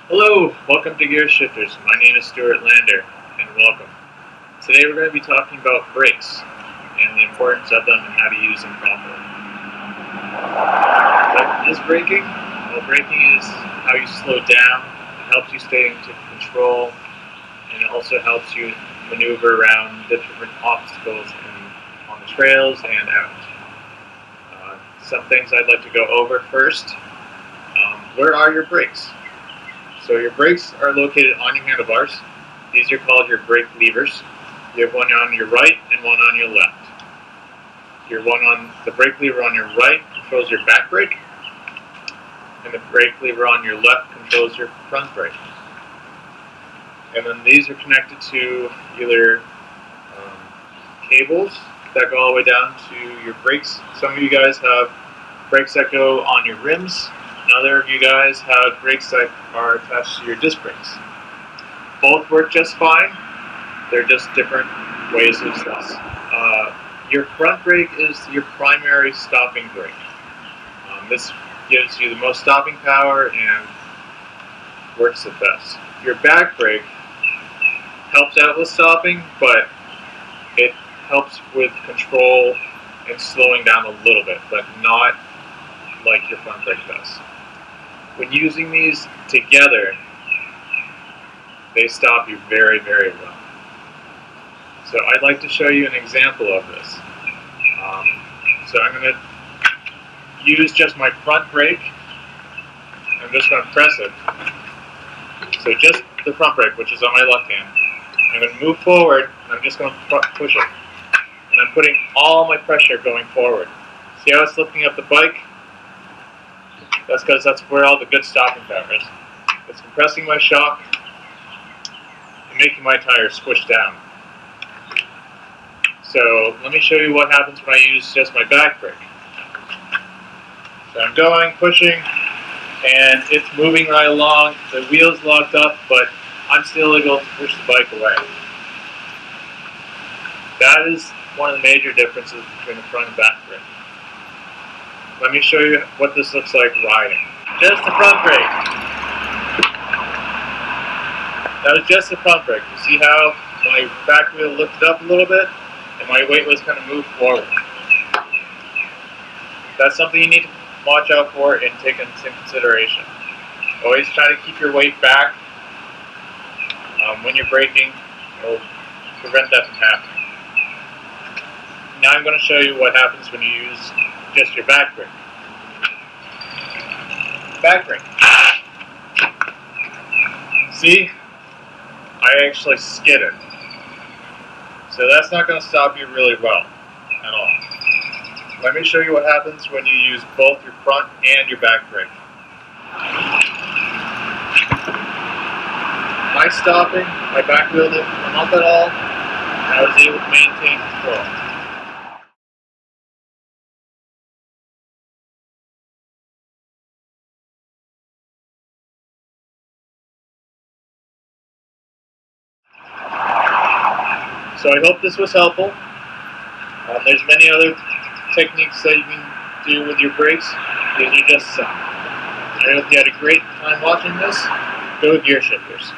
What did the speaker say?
Hello, welcome to Gear Shifters. My name is Stuart Lander, and welcome. Today we're going to be talking about brakes and the importance of them and how to use them properly. What is braking? Well, braking is how you slow down. It helps you stay into control, and it also helps you maneuver around the different obstacles on the trails and out. Some things I'd like to go over first. Where are your brakes? So your brakes are located on your handlebars. These are called your brake levers. You have one on your right and one on your left. The brake lever on your right controls your back brake, and the brake lever on your left controls your front brake. And then these are connected to either cables that go all the way down to your brakes. Some of you guys have brakes that go on your rims. Another of you guys have brakes that are attached to your disc brakes. Both work just fine. They're just different ways of stopping. Your front brake is your primary stopping brake. This gives you the most stopping power and works the best. Your back brake helps out with stopping, but it helps with control and slowing down a little bit, but not like your front brake does. When using these together, they stop you very, very well. So I'd like to show you an example of this. So I'm going to use just my front brake. I'm just going to press it. So just the front brake, which is on my left hand. I'm going to move forward, and I'm just going to push it. And I'm putting all my pressure going forward. See how it's lifting up the bike? That's because that's where all the good stopping power is. It's compressing my shock and making my tires squish down. So let me show you what happens when I use just my back brake. So I'm going, pushing, and it's moving right along. The wheel's locked up, but I'm still able to push the bike away. That is one of the major differences between the front and back brake. Let me show you what this looks like riding. Just the front brake. That was just the front brake. You see how my back wheel lifted up a little bit and my weight was kind of moved forward. That's something you need to watch out for and take into consideration. Always try to keep your weight back when you're braking. It'll prevent that from happening. Now I'm going to show you what happens when you use just your back brake. Back brake. See? I actually skidded. So that's not going to stop you really well at all. Let me show you what happens when you use both your front and your back brake. My stopping, my back wheel didn't come up at all, and I was able to maintain control. So I hope this was helpful. There's many other techniques that you can do with your brakes. These are just some. I hope you had a great time watching this. Go Gear Shifters.